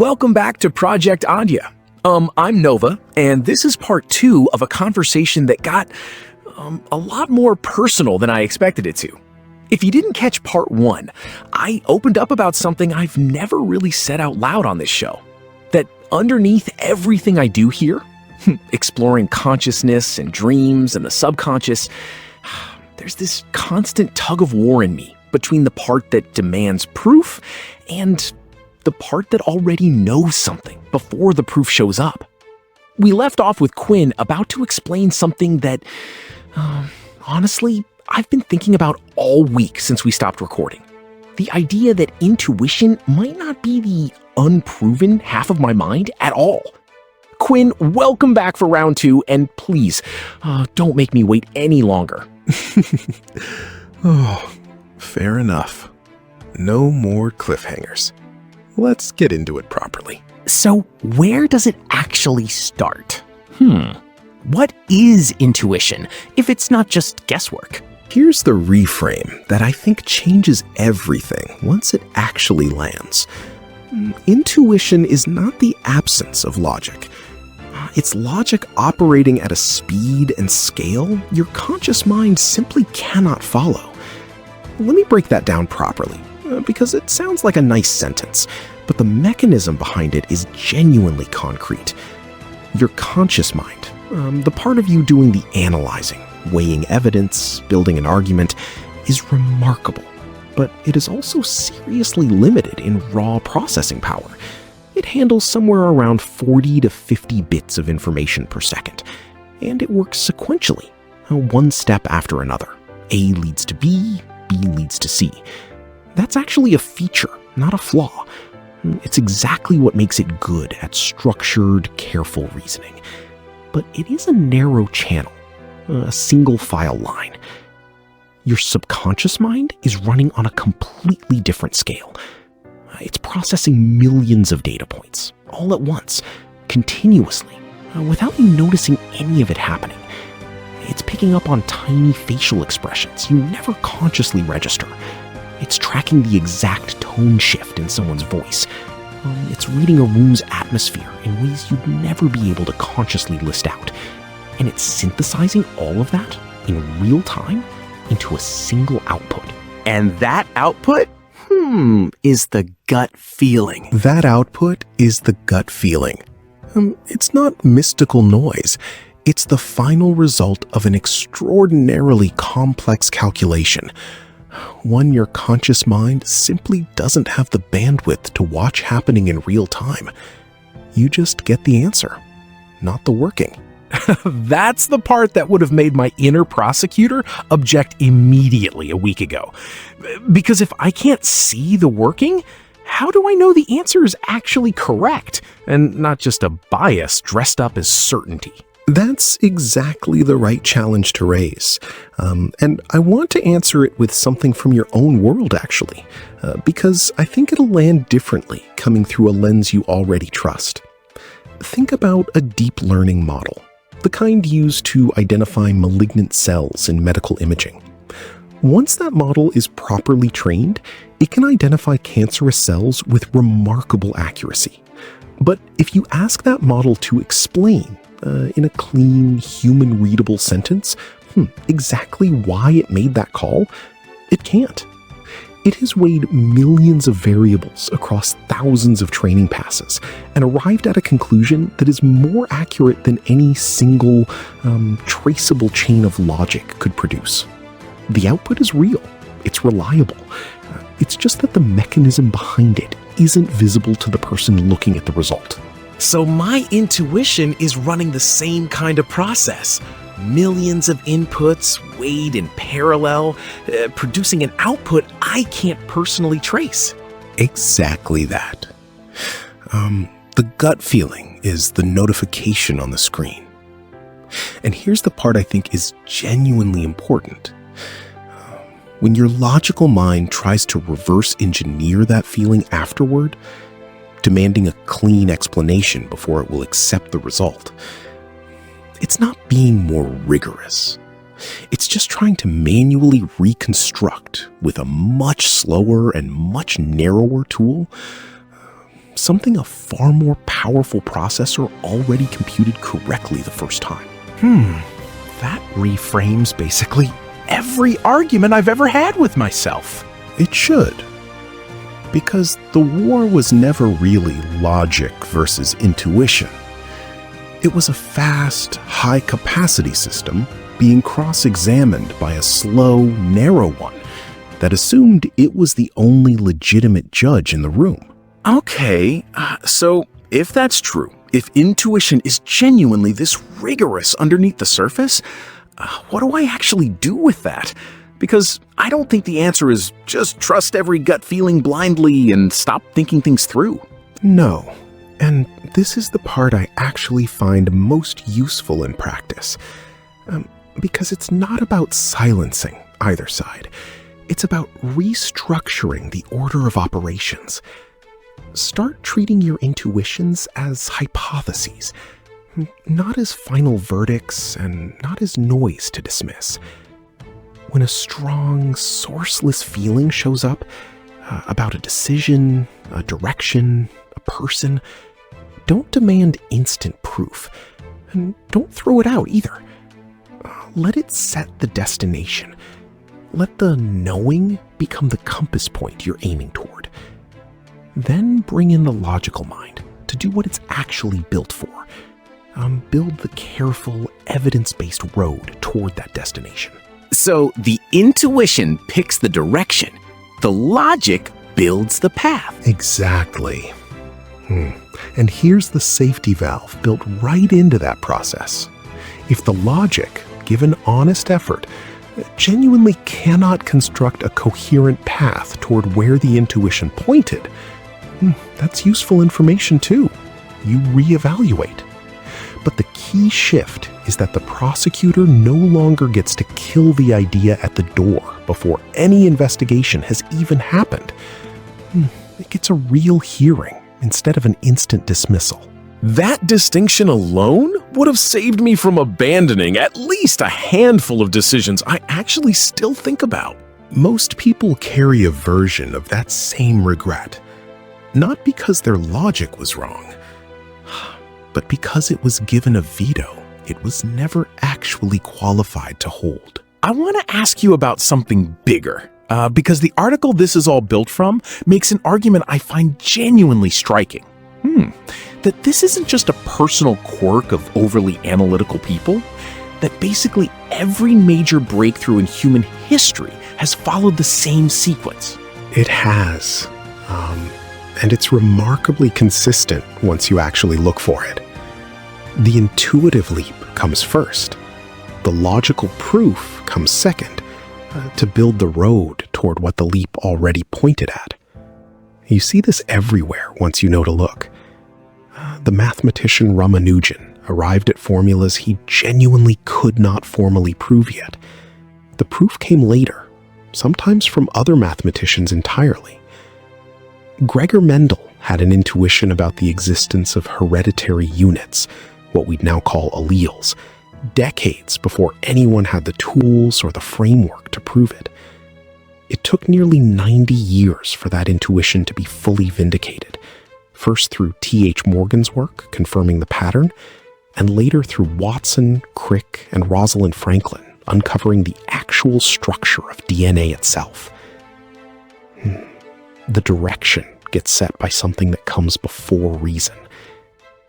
Welcome back to ProjectAdya. I'm Nova, and this is part 2 of a conversation that got a lot more personal than I expected it to. If you didn't catch part 1, I opened up about something I've never really said out loud on this show. That underneath everything I do here, exploring consciousness and dreams and the subconscious, there's this constant tug of war in me between the part that demands proof and the part that already knows something before the proof shows up. We left off with Quinn about to explain something that, honestly, I've been thinking about all week since we stopped recording. The idea that intuition might not be the unproven half of my mind at all. Quinn, welcome back for round 2, and please, don't make me wait any longer. Oh, fair enough. No more cliffhangers. Let's get into it properly. So where does it actually start? What is intuition, if it's not just guesswork? Here's the reframe that I think changes everything once it actually lands. Intuition is not the absence of logic. It's logic operating at a speed and scale your conscious mind simply cannot follow. Let me break that down properly, because it sounds like a nice sentence, but the mechanism behind it is genuinely concrete. Your conscious mind, the part of you doing the analyzing, weighing evidence, building an argument, is remarkable, but it is also seriously limited in raw processing power. It handles somewhere around 40 to 50 bits of information per second, and it works sequentially, one step after another. A leads to B, B leads to C. That's actually a feature, not a flaw. It's exactly what makes it good at structured, careful reasoning. But it is a narrow channel, a single file line. Your subconscious mind is running on a completely different scale. It's processing millions of data points, all at once, continuously, without you noticing any of it happening. It's picking up on tiny facial expressions you never consciously register. It's tracking the exact tone shift in someone's voice. It's reading a room's atmosphere in ways you'd never be able to consciously list out. And it's synthesizing all of that in real time into a single output. And that output, is the gut feeling. That output is the gut feeling. It's not mystical noise. It's the final result of an extraordinarily complex calculation. One your conscious mind simply doesn't have the bandwidth to watch happening in real time. You just get the answer, not the working. That's the part that would have made my inner prosecutor object immediately a week ago. Because if I can't see the working, how do I know the answer is actually correct and not just a bias dressed up as certainty? That's exactly the right challenge to raise. And I want to answer it with something from your own world, actually, because I think it'll land differently coming through a lens you already trust. Think about a deep learning model, the kind used to identify malignant cells in medical imaging. Once that model is properly trained, it can identify cancerous cells with remarkable accuracy. But if you ask that model to explain, in a clean, human-readable sentence, exactly why it made that call, it can't. It has weighed millions of variables across thousands of training passes and arrived at a conclusion that is more accurate than any single, traceable chain of logic could produce. The output is real. It's reliable. It's just that the mechanism behind it isn't visible to the person looking at the result. So my intuition is running the same kind of process. Millions of inputs weighed in parallel, producing an output I can't personally trace. Exactly that. The gut feeling is the notification on the screen. And here's the part I think is genuinely important. When your logical mind tries to reverse engineer that feeling afterward, demanding a clean explanation before it will accept the result, it's not being more rigorous. It's just trying to manually reconstruct with a much slower and much narrower tool something a far more powerful processor already computed correctly the first time. That reframes basically every argument I've ever had with myself. It should. Because the war was never really logic versus intuition. It was a fast, high-capacity system being cross-examined by a slow, narrow one that assumed it was the only legitimate judge in the room. Okay, so if that's true, if intuition is genuinely this rigorous underneath the surface, what do I actually do with that? Because I don't think the answer is just trust every gut feeling blindly and stop thinking things through. No, and this is the part I actually find most useful in practice. Because it's not about silencing either side. It's about restructuring the order of operations. Start treating your intuitions as hypotheses, not as final verdicts and not as noise to dismiss. When a strong, sourceless feeling shows up about a decision, a direction, a person, don't demand instant proof, and don't throw it out either. Let it set the destination. Let the knowing become the compass point you're aiming toward. Then bring in the logical mind to do what it's actually built for. Build the careful, evidence-based road toward that destination. So the intuition picks the direction. The logic builds the path. Exactly. And here's the safety valve built right into that process. If the logic, given honest effort, genuinely cannot construct a coherent path toward where the intuition pointed, that's useful information too. You reevaluate. But the key shift is that the prosecutor no longer gets to kill the idea at the door before any investigation has even happened. It gets a real hearing instead of an instant dismissal. That distinction alone would have saved me from abandoning at least a handful of decisions I actually still think about. Most people carry a version of that same regret, not because their logic was wrong, but because it was given a veto it was never actually qualified to hold. I want to ask you about something bigger, because the article this is all built from makes an argument I find genuinely striking. That this isn't just a personal quirk of overly analytical people, that basically every major breakthrough in human history has followed the same sequence. It has. And it's remarkably consistent once you actually look for it. The intuitive leap comes first. The logical proof comes second, to build the road toward what the leap already pointed at. You see this everywhere once you know to look. The mathematician Ramanujan arrived at formulas he genuinely could not formally prove yet. The proof came later, sometimes from other mathematicians entirely. Gregor Mendel had an intuition about the existence of hereditary units, what we'd now call alleles, decades before anyone had the tools or the framework to prove it. It took nearly 90 years for that intuition to be fully vindicated, first through T.H. Morgan's work confirming the pattern, and later through Watson, Crick, and Rosalind Franklin uncovering the actual structure of DNA itself. The direction gets set by something that comes before reason.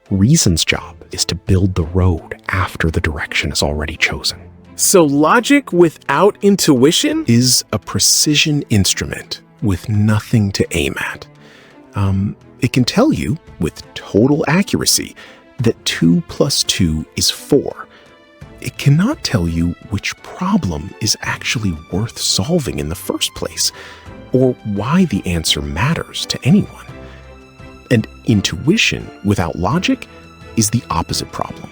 Reason's job is to build the road after the direction is already chosen. So logic without intuition Is a precision instrument with nothing to aim at. It can tell you, with total accuracy, that 2 + 2 is 4. It cannot tell you which problem is actually worth solving in the first place, or why the answer matters to anyone. And intuition without logic is the opposite problem.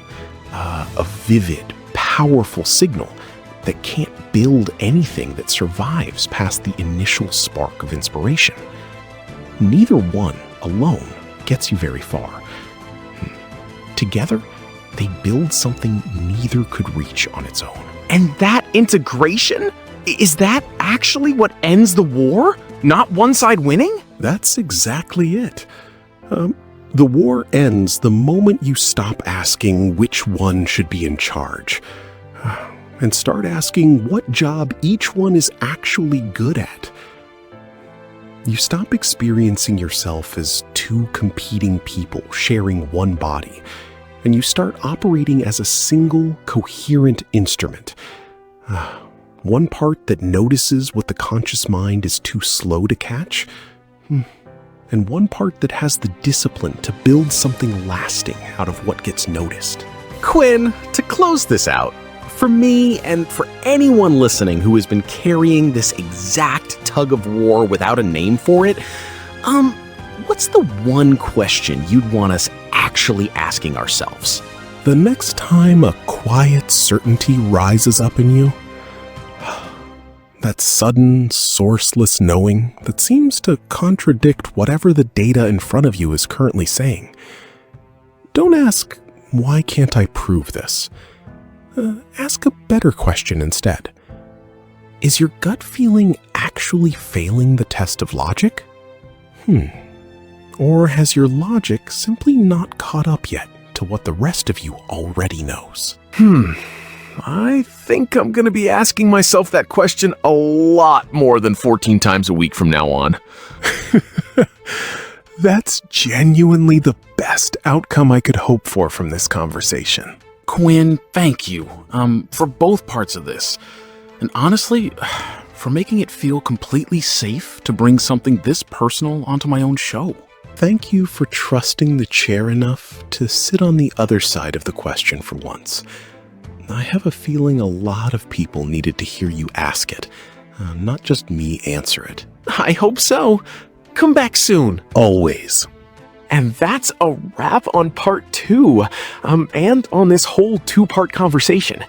A vivid, powerful signal that can't build anything that survives past the initial spark of inspiration. Neither one alone gets you very far. Together, they build something neither could reach on its own. and that integration? Is that actually what ends the war? Not one side winning? That's exactly it. The war ends the moment you stop asking which one should be in charge, and start asking what job each one is actually good at. You stop experiencing yourself as two competing people sharing one body, and you start operating as a single, coherent instrument. One part that notices what the conscious mind is too slow to catch, and one part that has the discipline to build something lasting out of what gets noticed. Quinn, to close this out, for me and for anyone listening who has been carrying this exact tug of war without a name for it, what's the one question you'd want us actually asking ourselves? The next time a quiet certainty rises up in you, that sudden, sourceless knowing that seems to contradict whatever the data in front of you is currently saying, don't ask, why can't I prove this? Ask a better question instead. Is your gut feeling actually failing the test of logic? Or has your logic simply not caught up yet to what the rest of you already knows? I think I'm going to be asking myself that question a lot more than 14 times a week from now on. That's genuinely the best outcome I could hope for from this conversation. Quinn, thank you for both parts of this. And honestly, for making it feel completely safe to bring something this personal onto my own show. Thank you for trusting the chair enough to sit on the other side of the question for once. I have a feeling a lot of people needed to hear you ask it, not just me answer it. I hope so. Come back soon. Always. And that's a wrap on part 2, and on this whole 2-part conversation.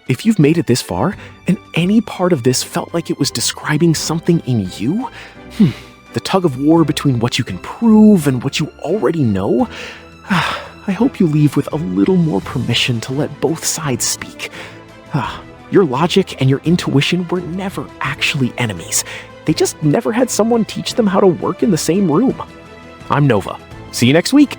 If you've made it this far, and any part of this felt like it was describing something in you, the tug of war between what you can prove and what you already know, I hope you leave with a little more permission to let both sides speak. Your logic and your intuition were never actually enemies. They just never had someone teach them how to work in the same room. I'm Nova. See you next week.